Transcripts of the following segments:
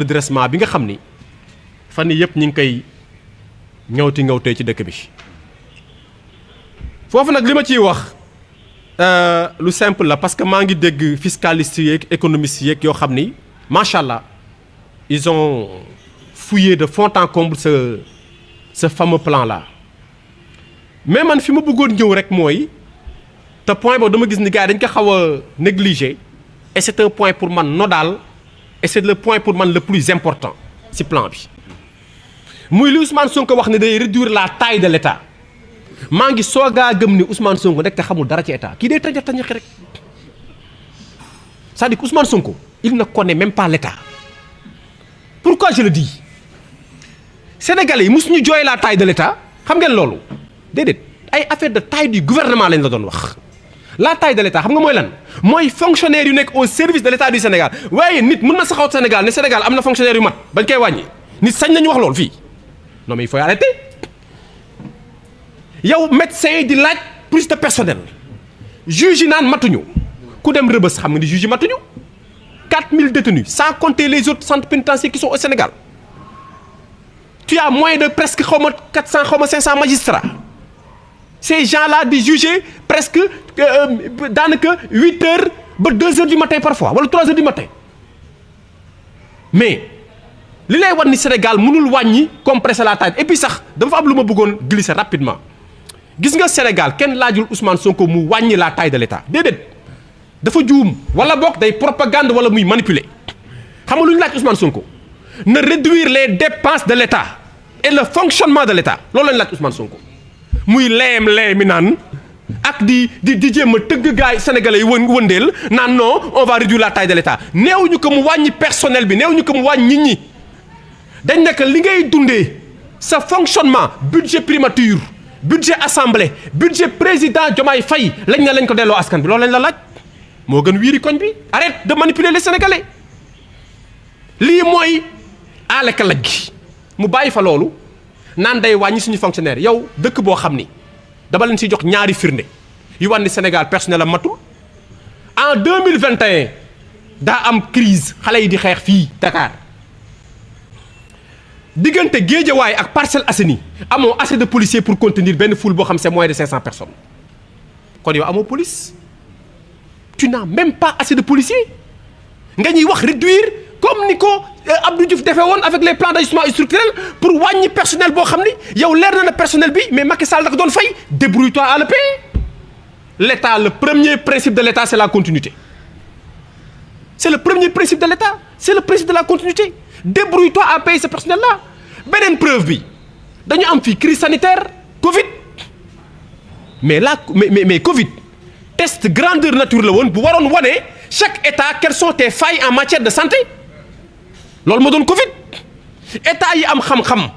redressement bi nga xam ni fan yii yëpp ñu ngi koy ngawtee ci dëkk bi foofu nag li ma ciy wax lu simple la parce que maa ngi dégg fiscalistes yeeg économistes yeeg yoo xam ni macha allah ils ont fouillé de fond en comble ce fameux plan là mais man fi ma bëggoon ñëw rek mooy te point boobu dama gis ni gars yi dañ ko xaw a négligé et c'est un point pour man nodal et c'est le point pour man le plus important ci plan bi muy li Ousmane Sonko wax ne day réduire la taille de l'État maa ngi soogaa gëm ni Ousmane Sonko nekk te xamul dara ci état kii day tañax rek c'est-à-dire que Ousmane Sonko il ne connaît même pas l'État pourquoi je le dis Sénégalais yi mosuñu jooy la taille de l'État xam ngeen loolu déedéet ay affaire de taille du gouvernement lañ la doon wax la taille de l'État xam nga mooy lan mooy fonctionnaire yu nekk au service de l'État du Sénégal waaye nit mën na saxaw Sénégal ne Sénégal am na fonctionnaire yu mat bañ koy wàññi nit sañ nañu wax loolu fii non mais il faut arrêter yow médecin yi di laaj plus de personnel juge yi naan matuñu ku dem Rebeuss xam nga ni juge yi matuñu 4000 détenus sans compter les autres centres pénitentiaires qui sont au Sénégal tu as moins de presque xaw ma 400 xaw ma 500 magistrats ces gens-là di juger presque daanaka 8 heures ba 2 heures du matin parfois wala 3 heures du matin mais li lay wan ni Sénégal mënul wàññi compresser la taille et puis sax dafa am lu ma bëggoon glisser rapidement gis nga Sénégal kenn laajul Ousmane Sonko mu wàññi la taille de l'État déedéet dafa juum wala boog day propagande wala muy manipuler xam nga lu ñu laaj Ousmane Sonko na réduire les dépenses de l'État et le fonctionnement de l'État loolu lañu laaj Ousmane Sonko muy leem naan ak di jéem a tëgg gaay sénégalais yi wëndeel naan non on va réduire la taille de l'État néew ñu ko mu wàññi personnel bi néew ñu ko mu wàññi nit ñi dañ nekk li ngay dundee sa fonctionnement budget primature budget assemblée budget président Diomaye Faye lañ ko delloo askan bi loolu lañ la laaj moo gën wiiri koñ bi arrête de manipuler les sénégalais lii mooy aaleka laj gi mu bàyyi fa loolu naan day wàññi suñu fonctionnaire yow dëkk boo xam ni dama leen si jox ñaari firnde yu wan ni Sénégal personnel am matul en 2021 daa am crise xale yi di xeex fii Dakar diggante Guédiawaye ak Parcelles Assainies amoo assez de policiers pour contenir benn foule boo xam c'est moins de 500 personnes kon yow amoo police tu n'as même pas assez de policiers nga ñuy wax réduire comme ni ko Abdou Diouf defee woon avec les plans d'ajustement structurel pour wàññi personnel boo xam ni yow leer na personnel bi mais Macky Sall da ko doon fay débrouille-toi à le payer l'État le premier principe de l'État c'est la continuité c'est le premier principe de l'État c'est le principe de la continuité débrouille-toi à payer ce personnel-là beneen preuve bi dañu am fii crise sanitaire Covid mais là mais Covid test grandeur nature la woon bu waroon wane chaque État quelles sont tes failles en matière de santé loolu moo doon Covid État yi am xam-xam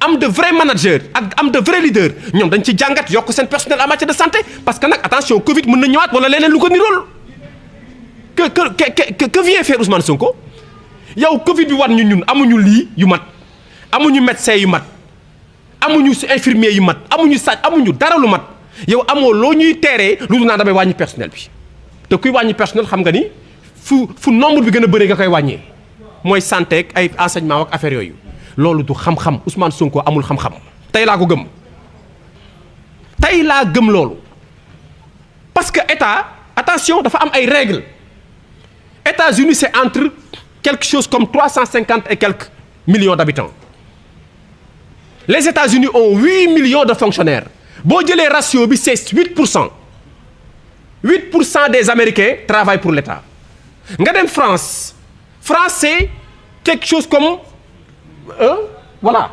am de vrais managers ak am de vrais leaders ñoom dañ ci jàngat yokk seen personnel en matière de santé parce que nag attention Covid mën na ñëwaat wala leneen lu ko nirool que vient faire Ousmane Sonko yow Covid bi war ñun amuñu lii yu mat amuñu médecin yu mat amuñu infirmier yu mat amuñu amuñu dara lu mat yow amoo loo ñuy teeree lu dul naan damay wàññi personnel bi te kuy wàññi personnel xam nga ni fu nombre bi gën a bëree nga koy wàññee mooy santé ak ay enseignement ak affaire yooyu loolu du xam-xam Ousmane Sonko amul xam-xam tey laa ko gëm tey laa gëm loolu parce que état attention dafa am ay règles États-Unis c'est entre quelque chose comme 350 et quelques millions d'habitants les États-Unis ont 8 millions de fonctionnaires boo jëlee ratio bi c'est 8% des Américains travaillent pour l'État nga dem France c'est quelque chose comme voilà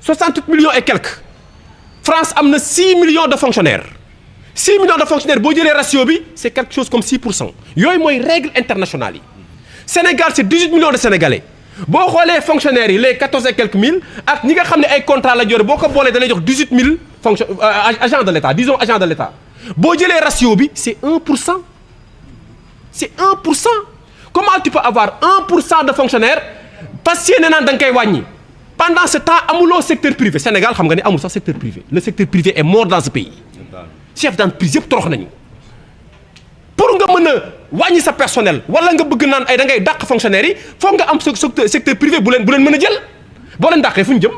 68 millions et quelques France am na 6 millions de fonctionnaires 6 millions de fonctionnaires boo jëlee ratio bi c'est quelque chose comme 6% yooyu mooy règle internationale yi Sénégal c'est 18 millions de Sénégalais boo xoolee fonctionnaires yi les 14 et quelques mille ak ñi nga xam ne ay contrat la jore boo ko boolee da lay jox 18 000 agents de l'État disons agents de l'État boo jëlee ratio bi c'est 1%. C'est 1%. Comment tu peux avoir 1% de fonctionnaires parce que naan da nga koy wàññi pendant ce temps amuloo secteur privé Sénégal xam nga ni amul sax secteur privé le secteur privé est mort dans ce pays chef d'entreprise yëpp torox nañu pour nga mën a wàññi sa personnel wala nga bëgg naan ay da ngay dàq fonctionnaires yi foog nga am secteur privé bu leen mën a jël boo leen dàqee fu ñu jëm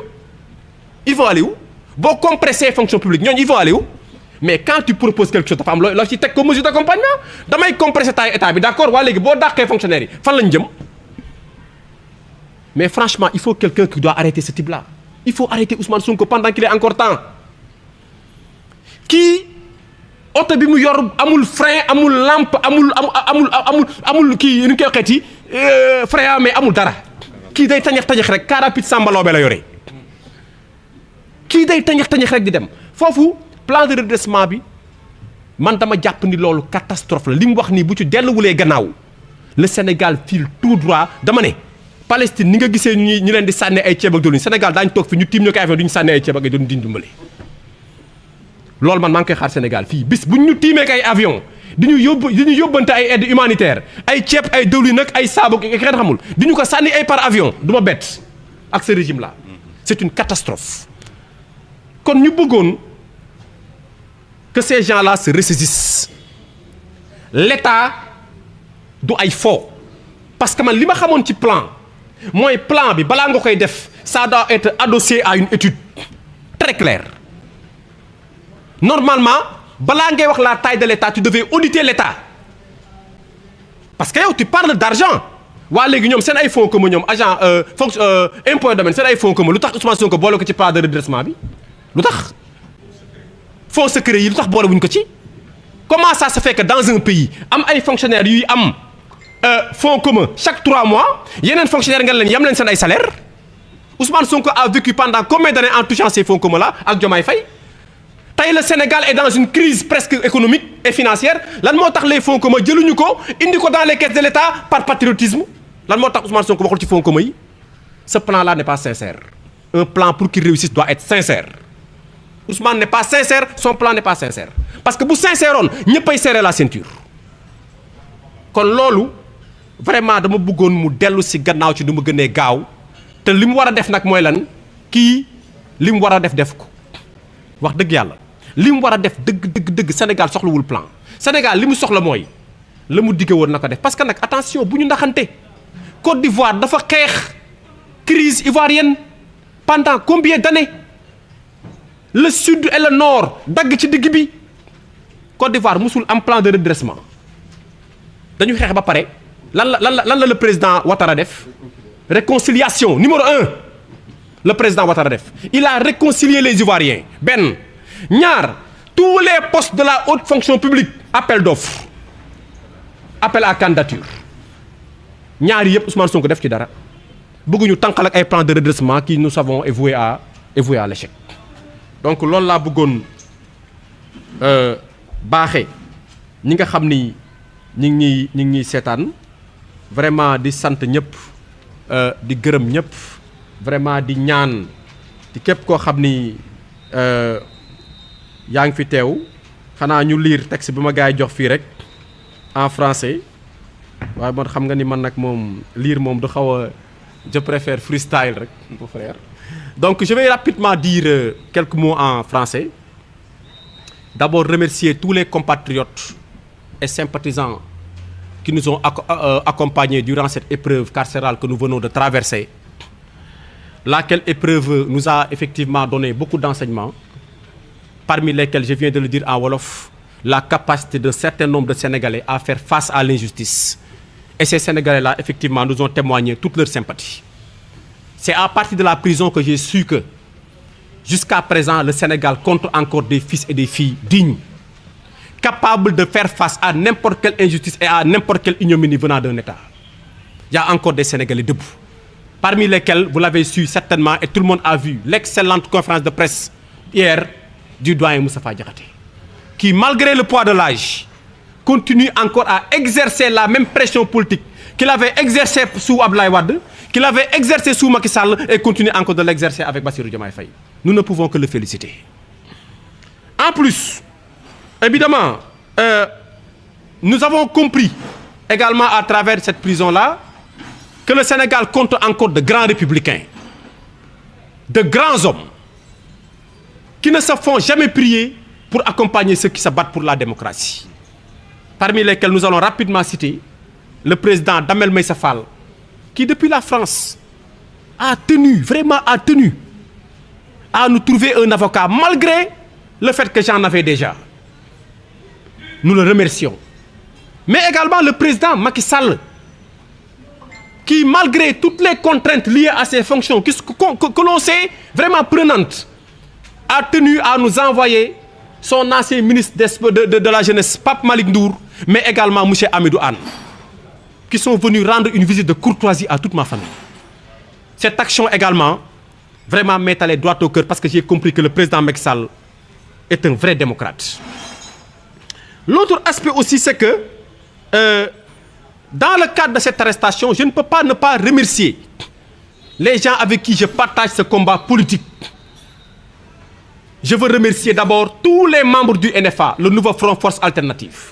ils vont aller où boo compressé fonction publique ñooñu ils vont aller où mais quand tu proposes quelque chose dafa am loo ci teg ko mesure d'accompagnement damay compressé taay état bi d'accord waa léegi boo dàqee fonctionnaires yi fan lañ jëm mais franchement il faut quelqu'un qui doit arrêter ce type-là il faut arrêter Ousmane Sonko pendant qu'il est encore temps kii oto bi mu yor amul frein amul lampe amul kii nu ñu koy waxeeti frein mais amul dara kii day tañax rek car rapide Samba Laobé la yore kii day tañax rek di dem foofu plan de redressement bi man dama jàpp ni loolu catastrophe la li mu wax nii bu ci delluwulee gannaaw le Sénégal file tout droit dama ne Palestine ni nga gisee ñi leen di sànni ay ceeb ak diwlin Sénégal daañu toog fi ñu tiim ñu koy avion du ñu sànni ay ceeb ak ay diwlin di dimbale loolu man maa ngi koy xaar Sénégal fii bis bu ñu tiimee ay avion di ñu yóbbante ay aide humanitaire ay ceeb ay diwlin nag ay saabu ak xeet xamul di ñu ko sànni ay par avion du ma bett ak ce régime là c'est une catastrophe kon ñu bëggoon que ces gens-là se ressaisissent l'État du ay faux parce que man li ma xamoon ci plan mooy plan bi balaa nga koy def ça doit être adossé à une étude très claire normalement balaa ngay wax la taille de l'État tu devais auditer l'État parce que yow tu parles d'argent waa léegi ñoom seen ay fonds commun ñoom agent impôt et domaine seen ay fonds commun lu tax Ousmane Sonko boole ko ci plan de redressement bi lu tax fonds secret yi lu tax boole wuñ ko ci comment ça se fait que dans un pays am ay fonctionnaires yuy am fonds commun chaque 3 mois yeneen fonctionnaires nga leen yam leen seen ay salaire Ousmane Sonko a vécu pendant combien d'années en touchant ces fonds communs là ak Diomaye Faye tey le Sénégal est dans une crise presque économique et financière lan moo tax les fonds communs jëluñu ko indi ko dans les caisses de l'État par patriotisme lan moo tax Ousmane Sonko waxul ci fonds communs yi ce plan là n'est pas sincère un plan pour qu'il réussisse doit être sincère Ousmane n'est pas sincère son plan n'est pas sincère parce que bu sincère oon ñëppay serrer la ceinture kon loolu vraiment dama bëggoon mu dellu si gannaaw ci nu mu gënee gaaw te li mu war a def nag mooy lan kii li mu war a def ko wax dëgg yàlla li mu war a def dëgg Sénégal soxlawul plan Sénégal li mu soxla mooy la mu digge woon na ko def parce que nag attention bu ñu ndaxante Côte d'Ivoire dafa xeex crise ivoirienne pendant combien d'années le sud et le nord dagg ci digg bi Côte d'Ivoire musul am plan de redressement dañu xeex ba pare lan la le président Ouattara def réconciliation numéro 1 le président Ouattara def il a réconcilié les Ivoiriens benn ñaar tous les postes de la haute fonction publique appel d'offres appel à candidature ñaar yëpp Ousmane Sonko def ci dara bëgguñu tànqal ak ay plan de redressement qui nous savons est voué à l'échec donc loolu laa bëggoon baaxee ñi nga xam ni ñi ngi ñuy seetaan vraiment di sant ñëpp di gërëm ñëpp vraiment di ñaan di képp koo xam ni yaa ngi fi teew xanaa ñu lire texte bi ma gars yi jox fii rek en français waaye man xam nga ni man nag moom lire moom du xaw a je préfère freestyle rek mon frère. Donc je vais rapidement dire quelques mots en français. D'abord remercier tous les compatriotes et sympathisants qui nous ont accompagnés durant cette épreuve carcérale que nous venons de traverser. Laquelle épreuve nous a effectivement donné beaucoup d'enseignements, parmi lesquels je viens de le dire en wolof, la capacité d'un certain nombre de Sénégalais à faire face à l'injustice. Et ces Sénégalais-là, effectivement, nous ont témoigné toute leur sympathie. C'est à partir de la prison que j'ai su que, jusqu'à présent, le Sénégal compte encore des fils et des filles dignes, capables de faire face à n'importe quelle injustice et à n'importe quelle ignominie venant d'un État. Il y a encore des Sénégalais debout. Parmi lesquels, vous l'avez su certainement, et tout le monde a vu l'excellente conférence de presse hier du doyen Moustapha Diakhaté, qui, malgré le poids de l'âge, continue encore à exercer la même pression politique qu'il avait exercée sous Abdoulaye Wade, qu'il avait exercé sous Macky Sall et continue encore de l'exercer avec Bassirou Diomaye Faye. Nous ne pouvons que le féliciter. En plus, évidemment, nous avons compris également à travers cette prison-là que le Sénégal compte encore de grands républicains, de grands hommes, qui ne se font jamais prier pour accompagner ceux qui se battent pour la démocratie. parmi lesquels nous allons rapidement citer le président Damel Meïssa Fall, qui depuis la France a tenu à nous trouver un avocat, malgré le fait que j'en avais déjà. Nous le remercions. Mais également le président Macky Sall, qui malgré toutes les contraintes liées à ses fonctions, que l'on sait vraiment prenantes, a tenu à nous envoyer son ancien ministre de la Jeunesse, Pape Malick Ndour, mais également M. Hamidou Anne, qui sont venus rendre une visite de courtoisie à toute ma famille. Cette action également, vraiment m'est allée droit au cœur parce que j'ai compris que le président Macky Sall est un vrai démocrate. L'autre aspect aussi, c'est que dans le cadre de cette arrestation, je ne peux pas ne pas remercier les gens avec qui je partage ce combat politique. Je veux remercier d'abord tous les membres du NFA, le nouveau Front Force Alternative,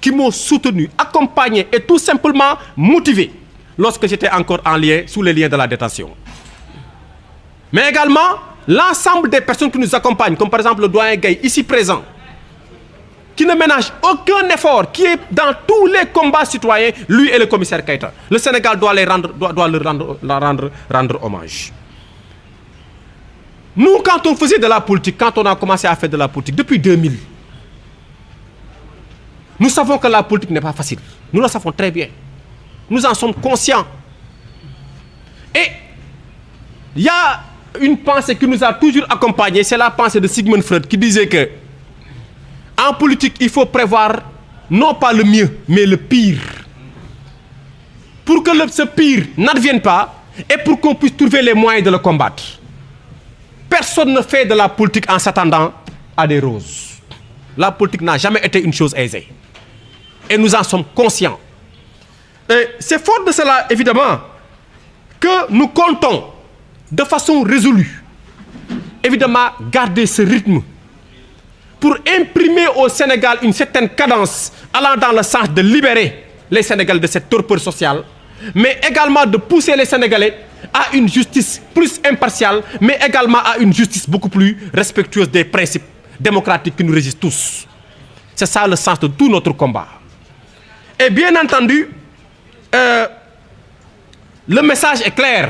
qui m'ont soutenu, accompagné et tout simplement motivé lorsque j'étais encore en lien, sous les liens de la détention. Mais également, l'ensemble des personnes qui nous accompagnent, comme par exemple le doyen Gaye, ici présent, qui ne ménage aucun effort, qui est dans tous les combats citoyens, lui et le commissaire Keïta. Le Sénégal doit leur rendre hommage. Nous, quand on faisait de la politique, quand on a commencé à faire de la politique, depuis 2000, nous savons que la politique n'est pas facile. Nous le savons très bien. Nous en sommes conscients. Et il y a une pensée qui nous a toujours accompagnés, c'est la pensée de Sigmund Freud qui disait que en politique, il faut prévoir non pas le mieux, mais le pire. Pour que ce pire n'advienne pas et pour qu'on puisse trouver les moyens de le combattre. Personne ne fait de la politique en s'attendant à des roses. La politique n'a jamais été une chose aisée. Et nous en sommes conscients. C'est fort de cela, évidemment, que nous comptons de façon résolue, évidemment, garder ce rythme pour imprimer au Sénégal une certaine cadence allant dans le sens de libérer les Sénégalais de cette torpeur sociale, mais également de pousser les Sénégalais à une justice plus impartiale, mais également à une justice beaucoup plus respectueuse des principes démocratiques qui nous régissent tous. C'est ça le sens de tout notre combat. Et bien entendu, le message est clair.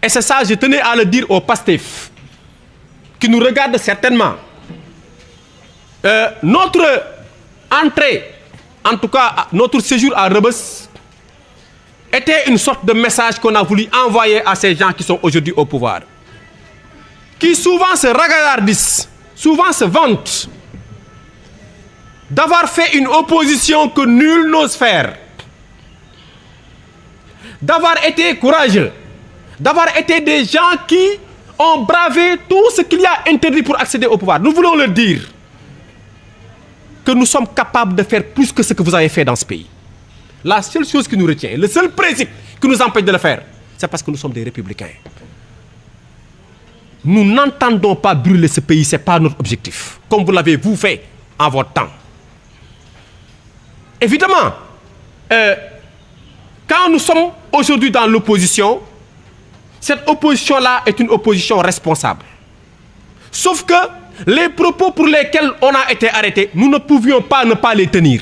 Et c'est ça, je tenais à le dire au PASTEF, qui nous regarde certainement. Notre entrée, en tout cas notre séjour à Rebeuss, était une sorte de message qu'on a voulu envoyer à ces gens qui sont aujourd'hui au pouvoir, qui souvent se regardissent, souvent se vantent d'avoir fait une opposition que nul n'ose faire, d'avoir été courageux, d'avoir été des gens qui ont bravé tout ce qu'il y a interdit pour accéder au pouvoir. Nous voulons leur dire que nous sommes capables de faire plus que ce que vous avez fait dans ce pays. La seule chose qui nous retient, le seul principe qui nous empêche de le faire, c'est parce que nous sommes des républicains. Nous n'entendons pas brûler ce pays, ce n'est pas notre objectif, comme vous l'avez vous fait en votre temps. Évidemment, quand nous sommes aujourd'hui dans l'opposition, cette opposition-là est une opposition responsable. Sauf que les propos pour lesquels on a été arrêté, nous ne pouvions pas ne pas les tenir.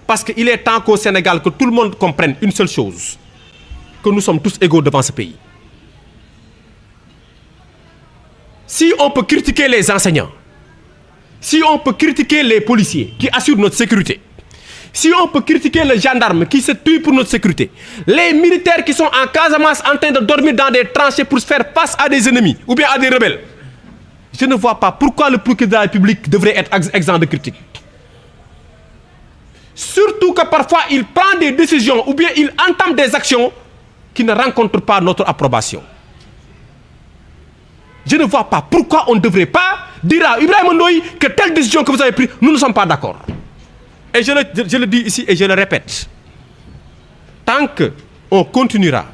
Parce qu'il est temps qu'au Sénégal, que tout le monde comprenne une seule chose, que nous sommes tous égaux devant ce pays. Si on peut critiquer les enseignants, si on peut critiquer les policiers qui assurent notre sécurité, si on peut critiquer les gendarmes qui se tuent pour notre sécurité, les militaires qui sont en Casamance en train de dormir dans des tranchées pour se faire face à des ennemis ou bien à des rebelles, je ne vois pas pourquoi le procureur de la République devrait être exempt de critique. Surtout que parfois il prend des décisions ou bien il entame des actions qui ne rencontrent pas notre approbation. Je ne vois pas pourquoi on ne devrait pas dire à Ibrahima Ndoye que telle décision que vous avez prise, nous ne sommes pas d'accord. Et je le dis ici et je le répète. Tant qu'on continuera